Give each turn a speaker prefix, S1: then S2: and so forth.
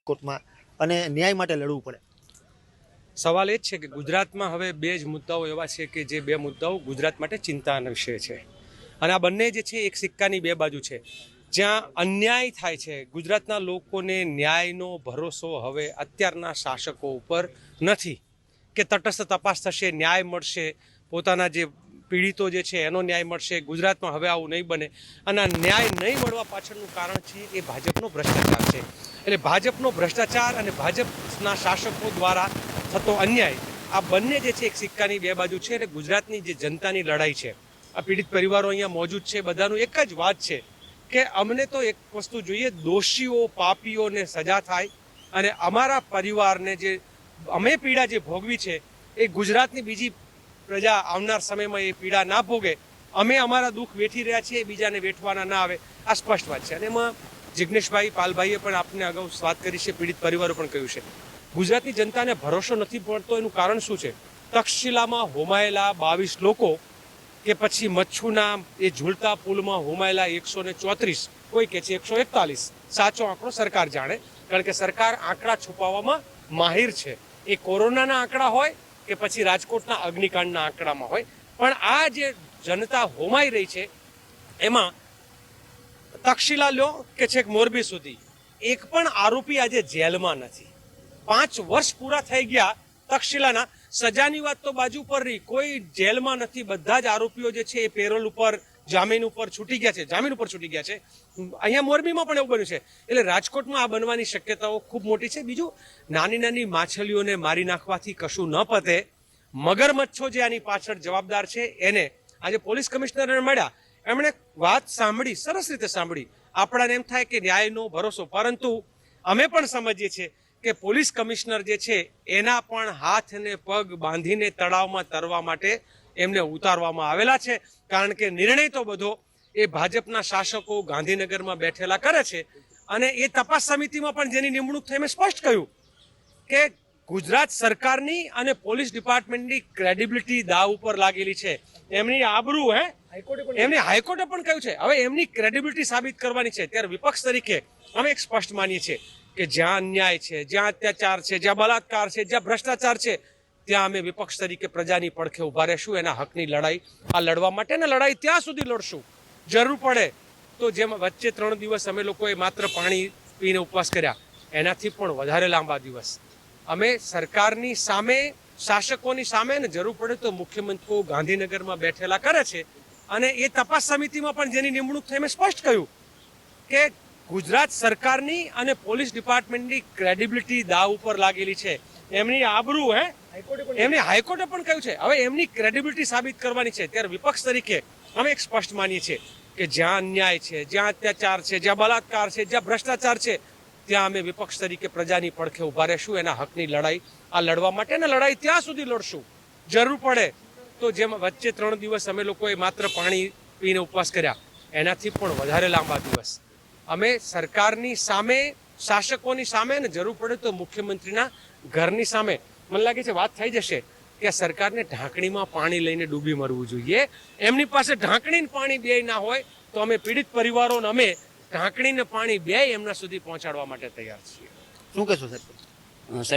S1: રાજકોટમાં અને ન્યાય માટે લડવું પડે?
S2: સવાલ એ જ છે કે ગુજરાતમાં હવે બે જ મુદ્દાઓ એવા છે કે જે બે મુદ્દાઓ ગુજરાત માટે ચિંતાનો વિષય છે, અને આ બંને જે છે એક સિક્કાની બે બાજુ છે. જ્યાં અન્યાય થાય છે, ગુજરાતના લોકોને ન્યાયનો ભરોસો હવે અત્યારના શાસકો ઉપર નથી કે તટસ્થ તપાસ થશે, ન્યાય મળશે, પોતાના જે પીડિતો જે છે એનો ન્યાય મળશે. ગુજરાતમાં હવે આવું નહીં બને, અને આ ન્યાય નહીં મળવા પાછળનું કારણ છે એ ભાજપનો ભ્રષ્ટાચાર છે. એટલે ભાજપનો ભ્રષ્ટાચાર અને ભાજપના શાસકો દ્વારા થતો અન્યાય, આ બંને જે છે એક સિક્કાની બે બાજુ છે. એટલે ગુજરાતની જે જનતાની લડાઈ છે, આ પીડિત પરિવારો અહીંયા મોજૂદ છે, બધાનું એક જ વાત છે કે અમને તો એક વસ્તુ જોઈએ, દોષીઓ પાપીઓને સજા થાય, અને અમારા પરિવારને જે અમે પીડા જે ભોગવી છે એ ગુજરાતની બીજી પ્રજા આવનાર સમયમાં એ પીડા ના ભોગે. અમે અમારા દુઃખ વેઠી રહ્યા છીએ, બીજાને વેઠવાના ના આવે, આ સ્પષ્ટ વાત છે. અને એમાં જિગ્નેશભાઈ પાલભાઈએ પણ આપને અગાઉ વાત કરી છે, પીડિત પરિવારો પણ કહ્યું છે, ગુજરાતની જનતાને ભરોસો નથી પડતો. એનું કારણ શું છે? તક્ષશિલામાં હોમાયેલા 22 લોકો, કે પછી મચ્છુના એ ઝૂલતા પુલમાં હોમાયેલા 134, કોઈ કહે છે 141, સાચો આંકડો સરકાર જાણે, કારણ કે સરકાર આંકડા છુપાવવામાં માહિર છે. એ કોરોનાના આંકડા હોય કે પછી રાજકોટના અગ્નિકાંડના આંકડામાં હોય, પણ આ જે જનતા હોમાઈ રહી છે એમાં તક્ષશિલા લ્યો કે છેક મોરબી સુધી એક પણ આરોપી આજે જેલમાં નથી. 5 વર્ષ પૂરા થઈ ગયા તક્ષશિલાના, સજાની વાત તો બાજુ પર રહી, કોઈ જેલમાં નથી. બધા જ આરોપીઓ જે છે એ પેરોલ ઉપર, જામીન ઉપર છૂટી ગયા છે, જામીન ઉપર છૂટી ગયા છે. અહીંયા મોરબીમાં પણ એવું બન્યું છે. એટલે રાજકોટમાં આ બનવાની શક્યતાઓ ખૂબ મોટી છે. બીજું, નાની નાની માછલીઓને મારી નાખવાથી કશું ન પતે. મગરમચ્છો જે આની પાછળ જવાબદાર છે એને આજે પોલીસ કમિશનરને મળ્યા, એમણે વાત સાંભળી, સરસ રીતે સાંભળી. આપણાને એમ થાય કે ન્યાયનો ભરોસો, પરંતુ અમે પણ સમજીએ છીએ કે પોલીસ કમિશનર જે છે એના પણ હાથ અને પગ બાંધીને તળાવમાં તરવા માટે એમને ઉતારવામાં આવેલા છે. કારણ કે નિર્ણય તો બધો એ ભાજપના શાસકો ગાંધીનગરમાં બેઠેલા કરે છે. અને એ તપાસ સમિતિમાં પણ જેની નિમણૂક થઈ, મેં સ્પષ્ટ કહ્યું કે ગુજરાત સરકારની અને પોલીસ ડિપાર્ટમેન્ટની ક્રેડિબિલિટી દાવ ઉપર લાગેલી છે. એમની આબરૂ એમની હાઈકોર્ટે પણ કહ્યું છે હવે એમની ક્રેડિબિલિટી સાબિત કરવાની છે. ત્યારે વિપક્ષ તરીકે અમે એક સ્પષ્ટ માનીએ છીએ કે જ્યાં અન્યાય છે, જ્યાં અત્યાચાર છે, જ્યાં બલાત્કાર છે, જ્યાં ભ્રષ્ટાચાર છે, ત્યાં અમે વિપક્ષ તરીકે પ્રજાની પડખે ઉભા રહેશું. એના હકની લડાઈ આ લડવા માટે ને લડાઈ ત્યાં સુધી લડશું. જરૂર પડે તો જેમ વચ્ચે 3 દિવસ અમે લોકોએ માત્ર પાણી પીને ઉપવાસ કર્યા, એનાથી પણ વધારે લાંબા દિવસ અમે સરકારની સામે, શાસકોની સામે, ને જરૂર પડે તો મુખ્યમંત્રીઓ ગાંધીનગરમાં બેઠેલા કરે છે. અને એ તપાસ સમિતિમાં પણ જેની નિમણૂક થઈ, મેં સ્પષ્ટ કહ્યું કે ગુજરાત સરકારની અને પોલીસ ડિપાર્ટમેન્ટની ક્રેડિબિલિટી દાવ ઉપર લાગેલી છે. એમની આબરૂ એમની હાઈકોર્ટે પણ કહ્યું છે હવે એમની ક્રેડિબિલિટી સાબિત કરવાની છે. ત્યારે વિપક્ષ તરીકે અમે એક સ્પષ્ટ માનીએ છીએ કે જ્યાં અન્યાય છે, જ્યાં અત્યાચાર છે, જ્યાં બલાત્કાર છે, જ્યાં ભ્રષ્ટાચાર છે, ત્યાં અમે વિપક્ષ તરીકે પ્રજાની પડખે ઉભા રહેશું. એના હકની લડાઈ આ લડવા માટે ને લડાઈ ત્યાં સુધી લડશું. જરૂર પડે તો જેમ વચ્ચે 3 દિવસ અમે લોકોએ માત્ર પાણી પીને ઉપવાસ કર્યા, એનાથી પણ વધારે લાંબા દિવસ અમે સરકારની સામે, શાસકોની સામે, ને જરૂર પડે તો મુખ્યમંત્રીના ઘરની સામે. મને લાગે છે વાત થઈ જશે કે આ સરકારને ઢાંકણીમાં પાણી લઈને ડૂબી મરવું જોઈએ. એમની પાસે ઢાંકણીને પાણી બે ના હોય તો અમે પીડિત પરિવારોને અમે ઢાંકણીને પાણી બે એમના સુધી પહોંચાડવા માટે તૈયાર છીએ.
S1: શું કહેશો સાહેબ?
S3: સાહેબ